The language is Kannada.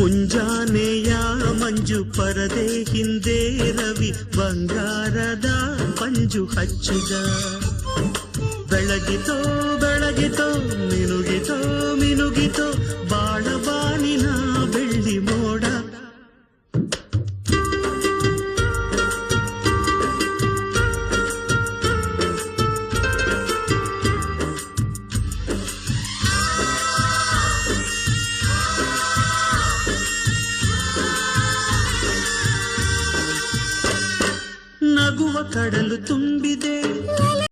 ಮುಂಜಾನೆಯ ಮಂಜು ಪರದೆ ಹಿಂದೆ ರವಿ ಬಂಗಾರದ ಪಂಜು ಹಚ್ಚಿದ. ಬೆಳಗಿತೋ ಬೆಳಗಿತೋ ಮಿನುಗಿತೋ ಮಿನುಗಿತೋ ಬಾಣಬಾನಿನ ಬೆಳ್ಳಿ ಮೋಡ. ನಗುವ ಕಡಲು ತುಂಬಿದೆ